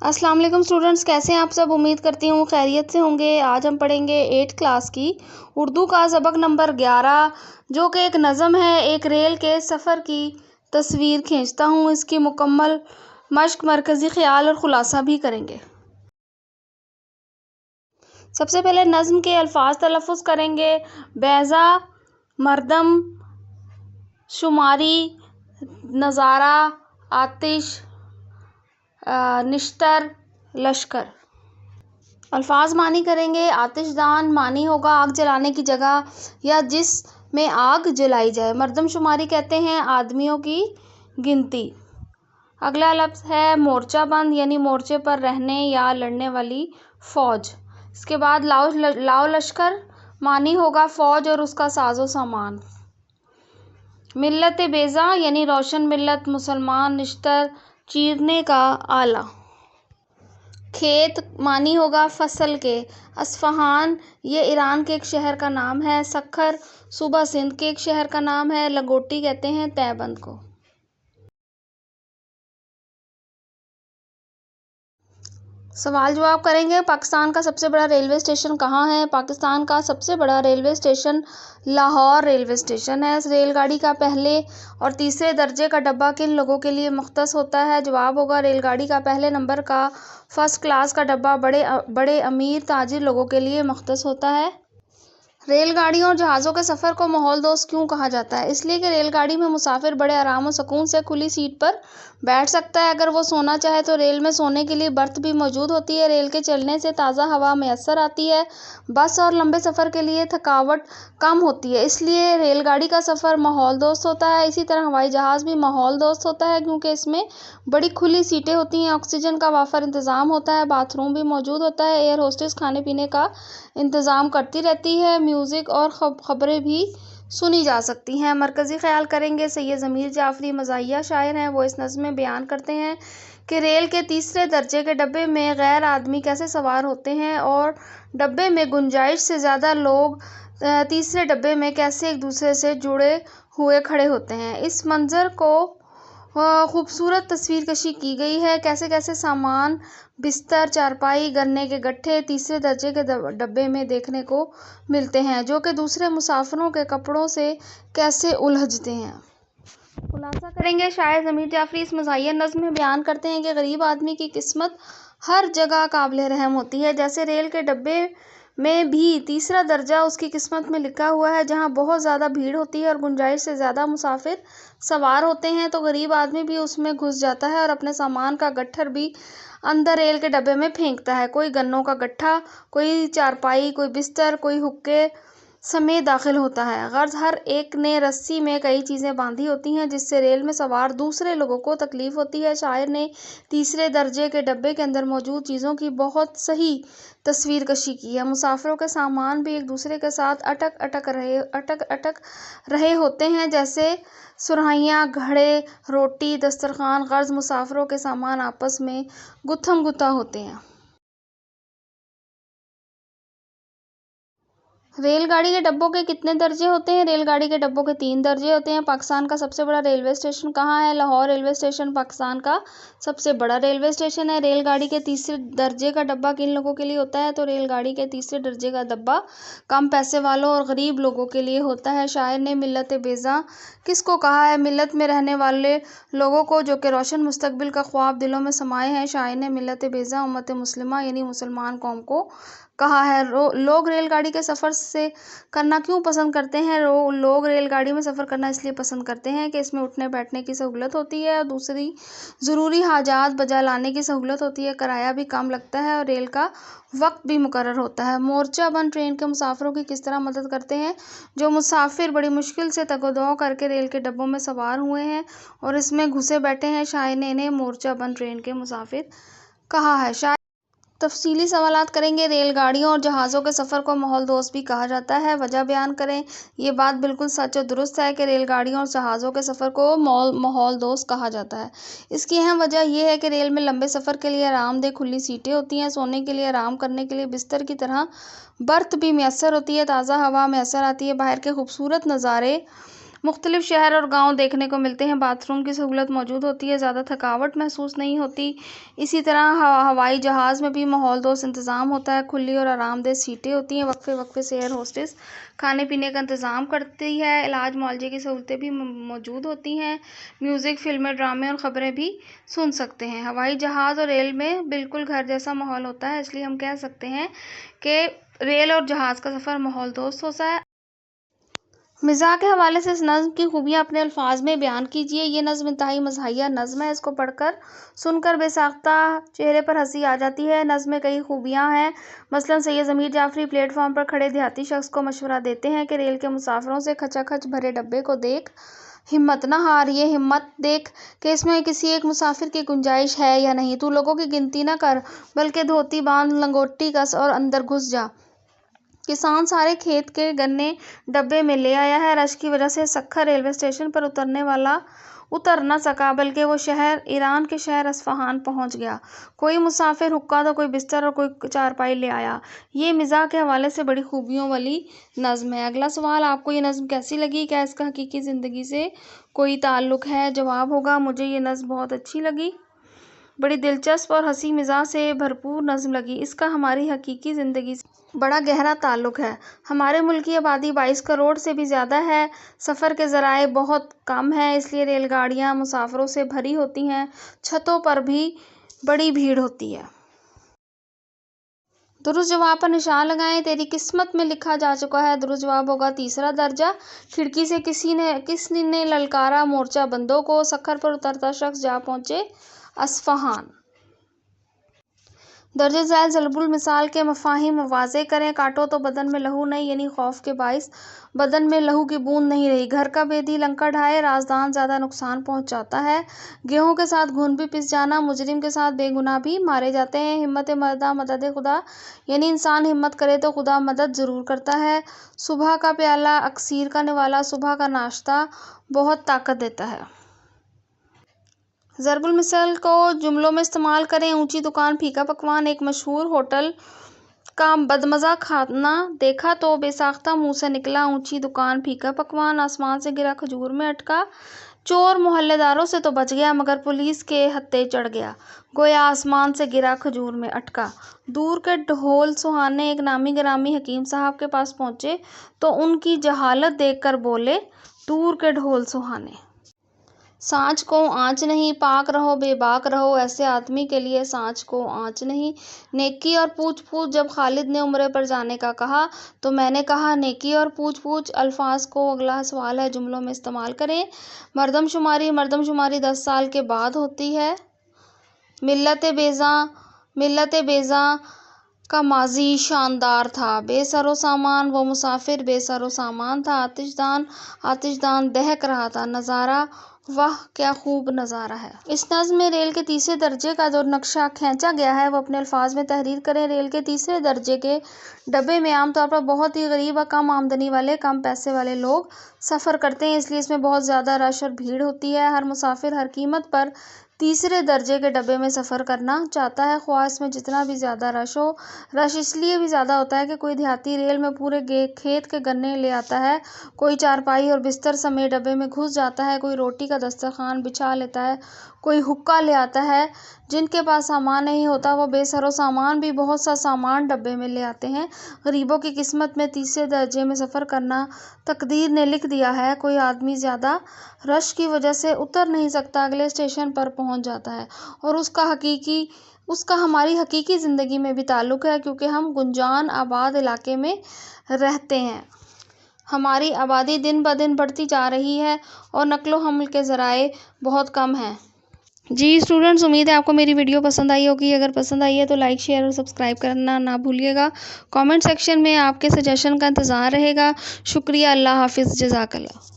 अस्सलाम वालेकुम स्टूडेंट्स, कैसे हैं आप सब। उम्मीद करती हूँ खैरियत से होंगे। आज हम पढ़ेंगे 8th क्लास की उर्दू का सबक नंबर 11, जो कि एक नज़म है। एक रेल के सफ़र की तस्वीर खींचता हूँ। इसकी मुकम्मल मश्क, मरकज़ी ख़याल और ख़ुलासा भी करेंगे। सबसे पहले नज़म के अल्फाज तलफ़ुज़ करेंगे। बैज़ा, मरदम, शुमारी, नज़ारा, आतिश, निश्तर, लश्कर। अल्फाज मानी करेंगे। आतिशदान मानी होगा आग जलाने की जगह या जिस में आग जलाई जाए। मर्दम शुमारी कहते हैं आदमियों की गिनती। अगला लफ्ज़ है मोर्चा बंद, यानी मोर्चे पर रहने या लड़ने वाली फ़ौज। इसके बाद लाओ लश्कर मानी होगा फ़ौज और उसका साजो सामान। मिल्लत बेज़ा यानी रोशन मिल्लत मुसलमान। निश्तर चीरने का आला। खेत मानी होगा फसल के। अस्फ़हान ये ईरान के एक शहर का नाम है। सखर सूबा सिंध के एक शहर का नाम है। लंगोटी कहते हैं तहबंद को। सवाल जवाब करेंगे। पाकिस्तान का सबसे बड़ा रेलवे स्टेशन कहाँ है। पाकिस्तान का सबसे बड़ा railway station Lahore railway station है। इस रेलगाड़ी का पहले और तीसरे दर्जे का डब्बा किन लोगों के लिए मुख्तस होता है। जवाब होगा रेलगाड़ी का पहले नंबर का फर्स्ट क्लास का डब्बा बड़े अमीर ताजिर लोगों के लिए मुख्तस होता है। रेलगाड़ियों और जहाज़ों के सफ़र को माहौल दोस्त क्यों कहा जाता है। इसलिए कि रेलगाड़ी में मुसाफिर बड़े आराम और सुकून से खुली सीट पर बैठ सकता है। अगर वो सोना चाहे तो रेल में सोने के लिए बर्थ भी मौजूद होती है। रेल के चलने से ताज़ा हवा मैसर आती है। बस और लंबे सफ़र के लिए थकावट कम होती है, इसलिए रेलगाड़ी का सफ़र माहौल दोस्त होता है। इसी तरह हवाई जहाज़ भी माहौल दोस्त होता है, क्योंकि इसमें बड़ी खुली सीटें होती हैं, ऑक्सीजन का वाफर इंतज़ाम होता है, बाथरूम भी मौजूद होता है। एयर होस्टेस खाने पीने का इंतज़ाम करती रहती है। म्यूज़िक और ख़बरें भी सुनी जा सकती हैं। मरकज़ी ख़याल करेंगे। सैयद ज़मीर जाफ़री मज़ाहिया शायर हैं। वो इस नज़्म में बयान करते हैं कि रेल के तीसरे दर्जे के डब्बे में गैर आदमी कैसे सवार होते हैं और डब्बे में गुंजाइश से ज़्यादा लोग तीसरे डब्बे में कैसे एक दूसरे से जुड़े हुए खड़े होते हैं। इस मंज़र को खूबसूरत तस्वीर कशी की गई है। कैसे कैसे सामान, बिस्तर, चारपाई, गन्ने के गट्ठे तीसरे दर्जे के डब्बे में देखने को मिलते हैं, जो कि दूसरे मुसाफिरों के कपड़ों से कैसे उलझते हैं। खुलासा करेंगे। शायर ज़मीर जाफ़री इस मज़ाहिया नज़्म में बयान करते हैं कि गरीब आदमी की किस्मत हर जगह काबिल रहम होती है। जैसे रेल के डब्बे में भी तीसरा दर्जा उसकी किस्मत में लिखा हुआ है, जहां बहुत ज़्यादा भीड़ होती है और गुंजाइश से ज़्यादा मुसाफिर सवार होते हैं, तो गरीब आदमी भी उसमें घुस जाता है और अपने सामान का गट्ठर भी अंदर रेल के डब्बे में फेंकता है। कोई गन्नों का गट्ठा, कोई चारपाई, कोई बिस्तर, कोई हुक्के समेत दाखिल होता है। गर्ज हर एक ने रस्सी में कई चीज़ें बांधी होती हैं, जिससे रेल में सवार दूसरे लोगों को तकलीफ़ होती है। शायर ने तीसरे दर्जे के डब्बे के अंदर मौजूद चीज़ों की बहुत सही तस्वीर कशी की है। मुसाफिरों के सामान भी एक दूसरे के साथ अटक रहे होते हैं, जैसे सुरहाइयाँ, घड़े, रोटी, दस्तरखान। गर्ज मुसाफिरों के सामान आपस में गुत्थम गुत्था होते हैं। रेलगाड़ी के डब्बों के कितने दर्जे होते हैं। रेलगाड़ी के डब्बों के 3 दर्जे होते हैं। पाकिस्तान का सबसे बड़ा रेलवे स्टेशन कहाँ है। लाहौर रेलवे स्टेशन पाकिस्तान का सबसे बड़ा रेलवे स्टेशन है। रेलगाड़ी के तीसरे दर्जे का डब्बा किन लोगों के लिए होता है, तो रेलगाड़ी के तीसरे दर्जे का डब्बा कम पैसे वालों और गरीब लोगों के लिए होता है। शायर ने मिल्लत बेज़ा किसको कहा है। मिल्लत में रहने वाले लोगों को, जो कि रोशन मुस्तकबिल का ख्वाब दिलों में समाए हैं। शायर ने मिल्लत बेज़ा उम्मत मुस्लिमा यानी मुसलमान कौम को कहा है। लोग रेलगाड़ी के सफ़र से करना क्यों पसंद करते हैं। लोग रेलगाड़ी में सफ़र करना इसलिए पसंद करते हैं कि इसमें उठने बैठने की सहूलत होती है और दूसरी ज़रूरी हाजात बजा लाने की सहूलत होती है। किराया भी कम लगता है और रेल का वक्त भी मुकर्रर होता है। मोर्चा बंद ट्रेन के मुसाफिरों की किस तरह मदद करते हैं। जो मुसाफिर बड़ी मुश्किल से तगोदो करके रेल के डब्बों में सवार हुए हैं और इसमें घुसे बैठे हैं, शायर ने इन्हें मोर्चा बंद ट्रेन के मुसाफिर कहा है। तफसीली सवालात करेंगे। रेलगाड़ियों और जहाज़ों के सफ़र को माहौल दोस्त भी कहा जाता है, वजह बयान करें। ये बात बिल्कुल सच और दुरुस्त है कि रेलगाड़ियों और जहाज़ों के सफ़र को माहौल दोस्त कहा जाता है। इसकी अहम वजह यह है कि रेल में लंबे सफ़र के लिए आरामदेह खुली सीटें होती हैं, सोने के लिए, आराम करने के लिए बिस्तर की तरह बर्थ भी मैसर होती है, ताज़ा हवा मैसर आती है, बाहर के खूबसूरत नज़ारे مختلف شہر اور گاؤں دیکھنے کو ملتے ہیں۔ باتھ روم کی سہولت موجود ہوتی ہے، زیادہ تھکاوٹ محسوس نہیں ہوتی۔ اسی طرح ہوائی جہاز میں بھی ماحول دوست انتظام ہوتا ہے، کھلی اور آرام دہ سیٹیں ہوتی ہیں، وقفے وقفے سے ایئر ہوسٹس کھانے پینے کا انتظام کرتی ہے، علاج معالجے کی سہولتیں بھی موجود ہوتی ہیں، میوزک، فلمیں، ڈرامے اور خبریں بھی سن سکتے ہیں۔ ہوائی جہاز اور ریل میں بالکل گھر جیسا ماحول ہوتا ہے، اس لیے ہم کہہ سکتے ہیں کہ ریل اور جہاز کا سفر ماحول دوست ہوتا ہے۔ مزاح کے حوالے سے اس نظم کی خوبیاں اپنے الفاظ میں بیان کیجیے۔ یہ نظم انتہائی مزاحیہ نظم ہے، اس کو پڑھ کر سن کر بے ساختہ چہرے پر ہنسی آ جاتی ہے۔ نظم میں کئی خوبیاں ہیں، مثلاً سید ضمیر جعفری پلیٹ فارم پر کھڑے دیہاتی شخص کو مشورہ دیتے ہیں کہ ریل کے مسافروں سے کھچا کھچ بھرے ڈبے کو دیکھ ہمت نہ ہار، یہ ہمت دیکھ کہ اس میں کسی ایک مسافر کی گنجائش ہے یا نہیں، تو لوگوں کی گنتی نہ کر بلکہ دھوتی باندھ، لنگوٹی کس اور اندر گھس جا۔ کسان سارے کھیت کے گنے ڈبے میں لے آیا ہے۔ رش کی وجہ سے سکھر ریلوے اسٹیشن پر اترنے والا اتر نہ سکا، بلکہ وہ ایران کے شہر اصفہان پہنچ گیا۔ کوئی مسافر حقہ تو کوئی بستر اور کوئی چارپائی لے آیا۔ یہ مزاح کے حوالے سے بڑی خوبیوں والی نظم ہے۔ اگلا سوال، آپ کو یہ نظم کیسی لگی؟ کیا اس کا حقیقی زندگی سے کوئی تعلق ہے؟ جواب ہوگا، مجھے یہ نظم بہت اچھی لگی، بڑی دلچسپ اور ہنسی مزاح سے بھرپور نظم لگی۔ اس کا ہماری حقیقی زندگی سے بڑا گہرا تعلق ہے۔ ہمارے ملک کی آبادی 22 کروڑ سے بھی زیادہ ہے، سفر کے ذرائع بہت کم ہیں، اس لیے ریل گاڑیاں مسافروں سے بھری ہوتی ہیں، چھتوں پر بھی بڑی بھیڑ ہوتی ہے۔ درست جواب پر نشان لگائیں۔ تیری قسمت میں لکھا جا چکا ہے۔ درست جواب ہوگا تیسرا درجہ۔ کھڑکی سے کس نے للکارا مورچہ بندوں کو، سکھر پر اترتا شخص جا پہنچے اصفہان۔ درج ذیل ضرب المثال کے مفاہیم واضح کریں۔ کاٹو تو بدن میں لہو نہیں، یعنی خوف کے باعث بدن میں لہو کی بوند نہیں رہی۔ گھر کا بیدی لنکا ڈھائے، رازدان زیادہ نقصان پہنچاتا ہے۔ گیہوں کے ساتھ گھن بھی پس جانا، مجرم کے ساتھ بے گناہ بھی مارے جاتے ہیں۔ ہمت مردہ مدد خدا، یعنی انسان ہمت کرے تو خدا مدد ضرور کرتا ہے۔ صبح کا پیالہ اکسیر کا نوالا، صبح کا ناشتہ بہت طاقت دیتا ہے۔ ضرب المثل کو جملوں میں استعمال کریں۔ اونچی دکان پھیکا پکوان، ایک مشہور ہوٹل کا بدمزہ کھانا دیکھا تو بے ساختہ منہ سے نکلا، اونچی دکان پھیکا پکوان۔ آسمان سے گرا کھجور میں اٹکا، چور محلے داروں سے تو بچ گیا مگر پولیس کے ہتھے چڑھ گیا، گویا آسمان سے گرا کھجور میں اٹکا۔ دور کے ڈھول سہانے ایک نامی گرامی حکیم صاحب کے پاس پہنچے تو ان کی جہالت دیکھ کر بولے، دور کے ڈھول سہانے سانچ کو آنچ نہیں، پاک رہو بے باک رہو، ایسے آدمی کے لیے سانچ کو آنچ نہیں۔ نیکی اور پوچھ پوچھ، جب خالد نے عمرے پر جانے کا کہا تو میں نے کہا نیکی اور پوچھ پوچھ۔ الفاظ کو اگلا سوال ہے جملوں میں استعمال کریں۔ مردم شماری 10 سال کے بعد ہوتی ہے۔ ملت بیضاں کا ماضی شاندار تھا، بے سر و سامان، وہ مسافر بے سر و سامان تھا۔ آتش دان دہک رہا تھا، نظارہ واہ کیا خوب نظارہ ہے۔ اس نظم میں ریل کے تیسرے درجے کا جو نقشہ کھینچا گیا ہے وہ اپنے الفاظ میں تحریر کریں۔ ریل کے تیسرے درجے کے ڈبے میں عام طور پر بہت ہی غریب اور کم آمدنی والے، کم پیسے والے لوگ سفر کرتے ہیں، اس لیے اس میں بہت زیادہ رش اور بھیڑ ہوتی ہے۔ ہر مسافر ہر قیمت پر تیسرے درجے کے ڈبے میں سفر کرنا چاہتا ہے، خواہ اس میں جتنا بھی زیادہ رش ہو۔ رش اس لیے بھی زیادہ ہوتا ہے کہ کوئی دیہاتی ریل میں پورے کھیت کے گنے لے آتا ہے، کوئی چارپائی اور بستر سمیت ڈبے میں گھس جاتا ہے، کوئی روٹی کا دسترخوان بچھا لیتا ہے، کوئی حقہ لے آتا ہے۔ جن کے پاس سامان نہیں ہوتا وہ بے سر و سامان بھی بہت سا سامان ڈبے میں لے آتے ہیں۔ غریبوں کی قسمت میں تیسرے درجے میں سفر کرنا تقدیر نے لکھ دیا ہے۔ کوئی آدمی زیادہ رش کی وجہ سے اتر نہیں سکتا، اگلے اسٹیشن پر پہنچ جاتا ہے، اور اس کا ہماری حقیقی زندگی میں بھی تعلق ہے کیونکہ ہم گنجان آباد علاقے میں رہتے ہیں۔ ہماری آبادی دن بدن بڑھتی جا رہی ہے اور نقل و حمل کے ذرائع بہت کم ہیں۔ جی اسٹوڈنٹس، امید ہے آپ کو میری ویڈیو پسند آئی ہوگی۔ اگر پسند آئی ہے تو لائک، شیئر اور سبسکرائب کرنا نہ بھولیے گا۔ کامنٹ سیکشن میں آپ کے سجیشن کا انتظار رہے گا۔ شکریہ، اللہ حافظ، جزاک اللہ۔